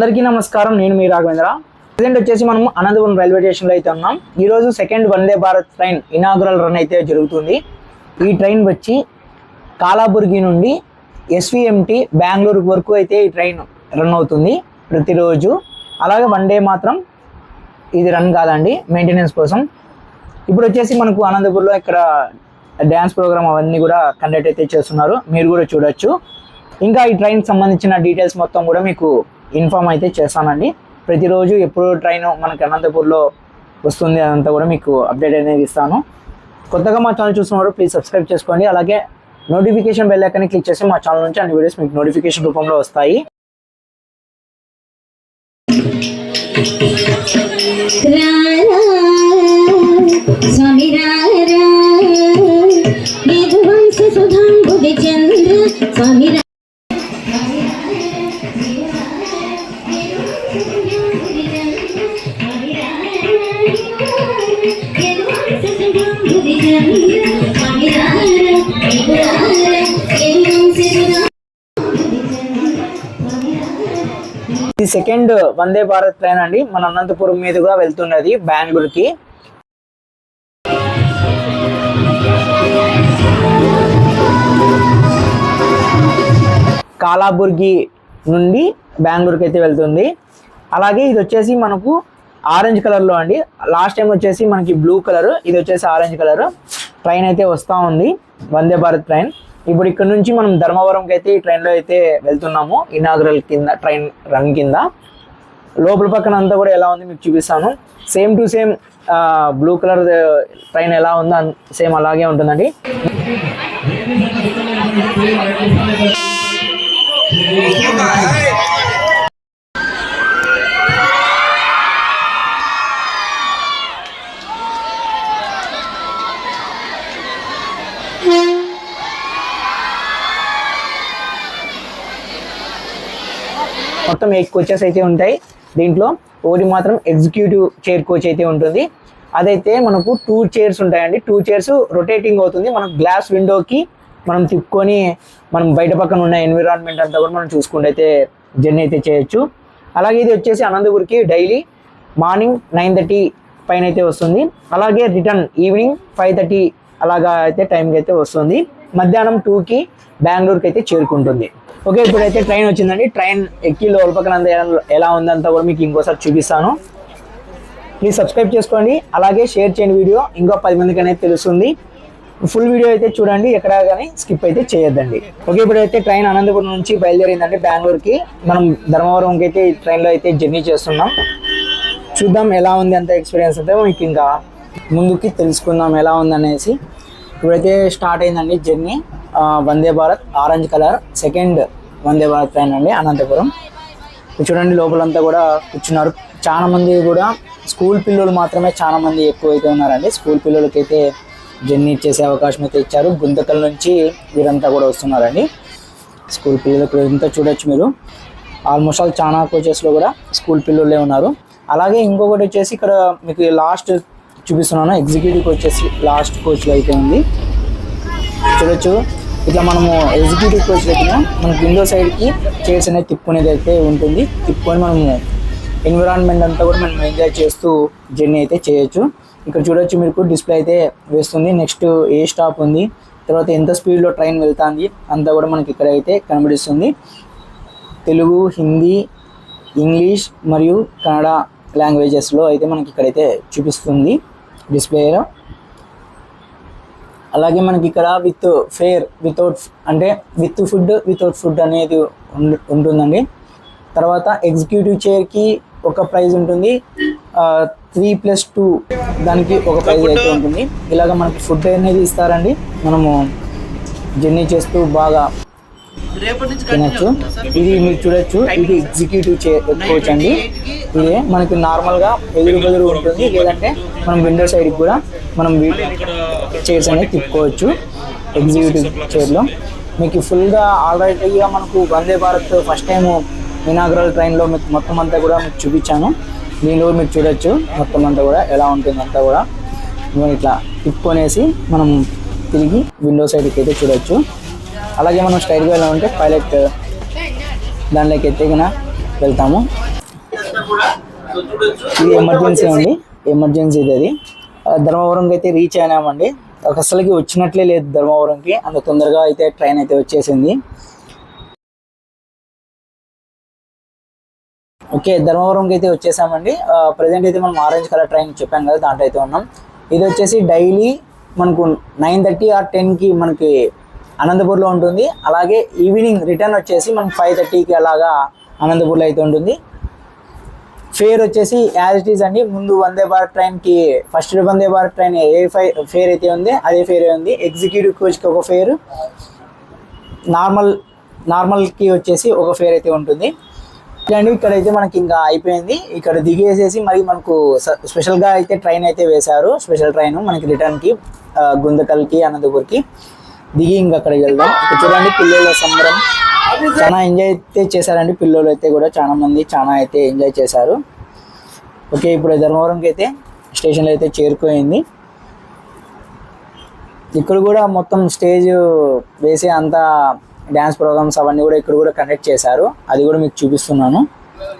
అందరికీ నమస్కారం. నేను మీ రాఘవేంద్ర. ప్రెజెంట్ వచ్చేసి మనం అనంతపురం రైల్వే స్టేషన్లో అయితే ఉన్నాం. ఈరోజు second Vande Bharat train inaugural run అయితే జరుగుతుంది. ఈ ట్రైన్ వచ్చి కాలాబుర్గి నుండి ఎస్విఎంటి బెంగళూరు వరకు అయితే ఈ ట్రైన్ రన్ అవుతుంది ప్రతిరోజు. అలాగే వన్ డే మాత్రం ఇది రన్ కాదండి, మెయింటెనెన్స్ కోసం. ఇప్పుడు వచ్చేసి మనకు అనంతపురంలో ఇక్కడ డ్యాన్స్ ప్రోగ్రామ్ అవన్నీ కూడా కండక్ట్ అయితే చేస్తున్నారు, మీరు కూడా చూడొచ్చు. ఇంకా ఈ ట్రైన్కి సంబంధించిన డీటెయిల్స్ మొత్తం కూడా మీకు ఇన్ఫామ్ అయితే చేస్తానండి. ప్రతిరోజు ఎప్పుడు ట్రైన్ మనకి అనంతపూర్లో వస్తుంది అదంతా కూడా మీకు అప్డేట్ అనేది ఇస్తాను. కొత్తగా మా ఛానల్ చూస్తున్నారు ప్లీజ్ సబ్స్క్రైబ్ చేసుకోండి. అలాగే నోటిఫికేషన్ బెల్ ఐకాన్ని క్లిక్ చేసి మా ఛానల్ నుంచి అన్ని వీడియోస్ మీకు నోటిఫికేషన్ రూపంలో వస్తాయి. ఇది సెకండ్ వందే భారత్ ట్రైన్ అండి, మన అనంతపురం మీదుగా వెళ్తున్నది బెంగళూరుకి. కాలాబుర్గి నుండి బెంగళూరుకి అయితే వెళ్తుంది. అలాగే ఇది వచ్చేసి మనకు ఆరెంజ్ కలర్లో అండి. లాస్ట్ టైం వచ్చేసి మనకి బ్లూ కలర్, ఇది వచ్చేసి ఆరెంజ్ కలర్. ట్రైన్ అయితే వస్తూ ఉంది వందే భారత్ ట్రైన్. ఇప్పుడు ఇక్కడ నుంచి మనం ధర్మవరంకి అయితే ఈ ట్రైన్లో అయితే వెళ్తున్నాము. ఇనాగ్రల్ కింద ట్రైన్ రన్ కింద లోపల పక్కన అంతా కూడా ఎలా ఉంది మీకు చూపిస్తాను. Same to same blue colour train ఎలా ఉందో సేమ్ అలాగే ఉంటుందండి. మొత్తం 8 కోచెస్ అయితే ఉంటాయి. దీంట్లో ఒకటి మాత్రం ఎగ్జిక్యూటివ్ చైర్ కోచ్ అయితే ఉంటుంది. అదైతే మనకు 2 చైర్స్ ఉంటాయండి. 2 చైర్స్ రొటేటింగ్ అవుతుంది. మనం గ్లాస్ విండోకి మనం తిప్పుకొని మనం బయట పక్కన ఉన్న ఎన్విరాన్మెంట్ అంతా కూడా మనం చూసుకుంటూ అయితే జర్నీ అయితే చేయొచ్చు. అలాగే ఇది వచ్చేసి అనంతపూర్కి డైలీ మార్నింగ్ 9:30 పైన అయితే వస్తుంది. అలాగే రిటర్న్ ఈవినింగ్ 5:30 అలాగా అయితే టైంకి అయితే వస్తుంది. మధ్యాహ్నం 2కి బెంగళూరుకి అయితే చేరుకుంటుంది. ఓకే, ఇప్పుడైతే ట్రైన్ వచ్చిందండి. ట్రైన్ ఎక్కి లోపల పక్కన ఎలా ఉందంతా కూడా మీకు ఇంకోసారి చూపిస్తాను. ప్లీజ్ సబ్స్క్రైబ్ చేసుకోండి, అలాగే షేర్ చేయండి. వీడియో ఇంకో 10 మందికి అనేది తెలుస్తుంది. ఫుల్ వీడియో అయితే చూడండి, ఎక్కడా కానీ స్కిప్ అయితే చేయొద్దండి. ఓకే, ఇప్పుడైతే ట్రైన్ అనంతపురం నుంచి బయలుదేరిందండి బెంగళూరుకి. మనం ధర్మవరంకి అయితే ఈ ట్రైన్లో అయితే జర్నీ చేస్తున్నాం. చూద్దాం ఎలా ఉంది అంత ఎక్స్పీరియన్స్ అయితే మీకు ఇంకా ముందుకి తెలుసుకుందాం ఎలా ఉందనేసి. ఇప్పుడైతే స్టార్ట్ అయిందండి journey. Vande Bharat orange colour second Vande Bharat train అండి అనంతపురం. చూడండి లోపలంతా కూడా కూర్చున్నారు. చాలా మంది కూడా స్కూల్ పిల్లలు మాత్రమే చాలా మంది ఎక్కువ అయితే ఉన్నారండి. స్కూల్ పిల్లలకి అయితే జర్నీ చేసే అవకాశం అయితే ఇచ్చారు. గుంతకల్ నుంచి వీరంతా కూడా వస్తున్నారండి. స్కూల్ పిల్లలకు ఇంత చూడొచ్చు మీరు. ఆల్మోస్ట్ ఆల్ చాలా కోచెస్లో కూడా స్కూల్ పిల్లలే ఉన్నారు. అలాగే ఇంకొకటి వచ్చేసి ఇక్కడ మీకు లాస్ట్ చూపిస్తున్నాను, ఎగ్జిక్యూటివ్ వచ్చేసి లాస్ట్ కోచ్లో అయితే ఉంది. చూడొచ్చు ఇట్లా మనము ఎగ్జిక్యూటివ్ కోచ్ దగ్గర మనకు విండో సైడ్కి చైర్స్ అనేది తిప్పుకునేది అయితే ఉంటుంది. తిప్పుకొని మనము ఎన్విరాన్మెంట్ అంతా కూడా మనం ఎంజాయ్ చేస్తూ జర్నీ అయితే చేయొచ్చు. ఇక్కడ చూడొచ్చు మీకు డిస్ప్లే అయితే వేస్తుంది. నెక్స్ట్ ఏ స్టాప్ ఉంది, తర్వాత ఎంత స్పీడ్లో ట్రైన్ వెళ్తుంది అంతా కూడా మనకి ఇక్కడ అయితే కనబడిస్తుంది. తెలుగు, హిందీ, ఇంగ్లీష్ మరియు కన్నడ లాంగ్వేజెస్లో అయితే మనకి ఇక్కడైతే చూపిస్తుంది డిస్ప్లేలో. అలాగే మనకి ఇక్కడ విత్ ఫేర్ వితౌట్ అంటే విత్ ఫుడ్ వితౌట్ ఫుడ్ అనేది ఉంటుందండి. తర్వాత ఎగ్జిక్యూటివ్ చైర్కి ఒక ప్రైజ్ ఉంటుంది, 3+2 దానికి ఒక ప్రైజ్ అయితే ఉంటుంది. ఇలాగ మనకి ఫుడ్ అనేది ఇస్తారండి. మనము జర్నీ చేస్తూ బాగా తినచ్చు. ఇది మీరు చూడొచ్చు, ఇది ఎగ్జిక్యూటివ్ కోచ్ అండి. ఇదే మనకి నార్మల్గా ఎదురు ఉంటుంది, లేదంటే మనం విండో సైడ్కి కూడా మనం చైర్స్ అనేది తిప్పుకోవచ్చు. ఎగ్జిక్యూటివ్ చైర్లో మీకు ఫుల్గా ఆల్రెడీగా మనకు Vande Bharat first time inaugural ట్రైన్లో మీకు మొత్తం అంతా కూడా మీకు చూపించాను. దీనిలో మీరు చూడొచ్చు మొత్తం అంతా కూడా ఎలా ఉంటుంది అంతా కూడా. ఇట్లా తిప్పుకొనేసి మనం తిరిగి విండో సైడ్కి అయితే చూడొచ్చు. అలాగే మనం స్ట్రైట్గా వెళ్ళాలంటే పైలట్ దానిలోకి ఎత్తిగిన వెళ్తాము. ఇది ఎమర్జెన్సీ అండి, ఎమర్జెన్సీ ఇది. అది ధర్మవరంకి అయితే రీచ్ అయినామండి. అసలుకి వచ్చినట్లే లేదు ధర్మవరంకి, అంత తొందరగా అయితే ట్రైన్ అయితే వచ్చేసింది. ఓకే, ధర్మవరంకి అయితే వచ్చేసామండి. ప్రజెంట్ అయితే మనం ఆరెంజ్ కలర్ ట్రైన్ చెప్పాం కదా, దాంట్లో అయితే ఉన్నాం. ఇది వచ్చేసి డైలీ మనకు 9:30 or 10కి మనకి అనంతపూర్లో ఉంటుంది. అలాగే ఈవినింగ్ రిటర్న్ వచ్చేసి మనకి 5:30కి అలాగా అనంతపూర్లో అయితే ఉంటుంది. ఫేర్ వచ్చేసి యాజ్ ఇట్ ఈజ్ అండి. ముందు వందే భారత్ ట్రైన్కి ఫస్ట్ వందే భారత్ ట్రైన్ ఏ ఫేర్ అయితే ఉంది అదే ఫేరే ఉంది. ఎగ్జిక్యూటివ్ కోచ్కి ఒక ఫేర్, నార్మల్కి వచ్చేసి ఒక ఫేర్ అయితే ఉంటుంది. అండి ఇక్కడైతే మనకి ఇంకా అయిపోయింది. ఇక్కడ దిగేసేసి మరి మనకు స్పెషల్గా అయితే ట్రైన్ అయితే వేశారు. స్పెషల్ ట్రైన్ మనకి రిటర్న్కి గుంతకల్కి అనంతపూర్కి దిగి ఇంకా అక్కడికి వెళ్దాం. ఇక్కడ చూడండి పిల్లల సంబరం, చాలా ఎంజాయ్ అయితే చేశారండి పిల్లలు అయితే కూడా, చాలా మంది చాలా అయితే ఎంజాయ్ చేశారు. ఓకే, ఇప్పుడు ధర్మవరంకి అయితే స్టేషన్లో అయితే చేరుకోయింది. ఇక్కడ కూడా మొత్తం స్టేజ్ వేసి అంతా డ్యాన్స్ ప్రోగ్రామ్స్ అవన్నీ కూడా ఇక్కడ కూడా కండక్ట్ చేశారు. అది కూడా మీకు చూపిస్తున్నాను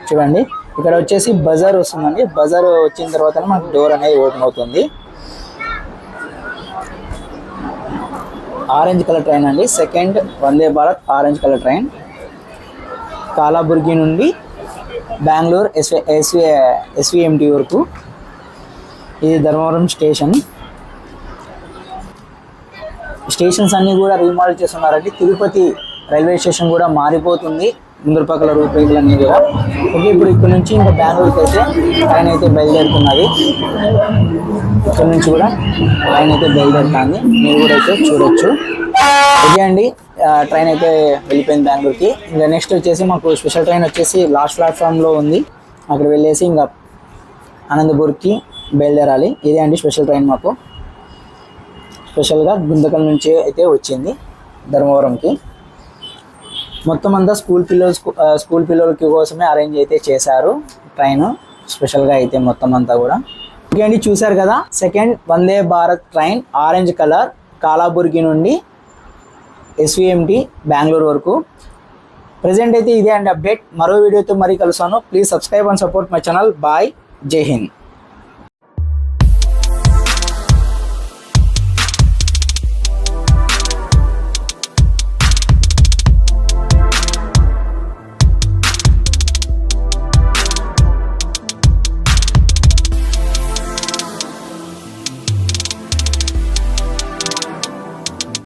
చూడండి. ఇక్కడ వచ్చేసి బజార్ వస్తుందండి. బజార్ వచ్చిన తర్వాత మనకు డోర్ అనేది ఓపెన్ అవుతుంది. ఆరెంజ్ కలర్ ట్రైన్ అండి, second Vande Bharat orange colour train కాలాబుర్గి నుండి బెంగళూరు ఎస్విఎంటి వరకు. ఇది ధర్మవరం స్టేషన్. స్టేషన్స్ అన్నీ కూడా రీమోడల్ చేస్తున్నారండి. తిరుపతి రైల్వే స్టేషన్ కూడా మారిపోతుంది, ముందర పక్కల రూపురేఖలన్నీ కూడా. ఓకే, ఇప్పుడు ఇక్కడ నుంచి ఇంకా బెంగళూరుకి అయితే ట్రైన్ అయితే బయలుదేరుతున్నది. ఇక్కడ నుంచి కూడా ట్రైన్ అయితే బయలుదేరుతుంది, మీరు కూడా అయితే చూడొచ్చు. ఓకే అండి, ట్రైన్ అయితే వెళ్ళిపోయింది బెంగళూరుకి. ఇంకా నెక్స్ట్ వచ్చేసి మాకు స్పెషల్ ట్రైన్ వచ్చేసి లాస్ట్ ప్లాట్ఫామ్లో ఉంది. అక్కడ వెళ్ళేసి ఇంకా అనంతపూర్కి బయలుదేరాలి. ఇదే అండి స్పెషల్ ట్రైన్ మాకు స్పెషల్గా గుంతకల్ నుంచి అయితే వచ్చింది ధర్మవరంకి. మొత్తం అంతా స్కూల్ పిల్లలకి కోసమే అరేంజ్ అయితే చేశారు ట్రైన్ స్పెషల్గా అయితే మొత్తం అంతా కూడా. ఓకే అండి, చూశారు కదా second Vande Bharat train orange colour కాలాబుర్గి నుండి ఎస్విఎంటి బెంగళూరు వరకు. ప్రజెంట్ అయితే ఇదే అండి అప్డేట్. మరో వీడియోతో మరీ కలుస్తాను. Please subscribe and support my channel. Bye, జై హింద్.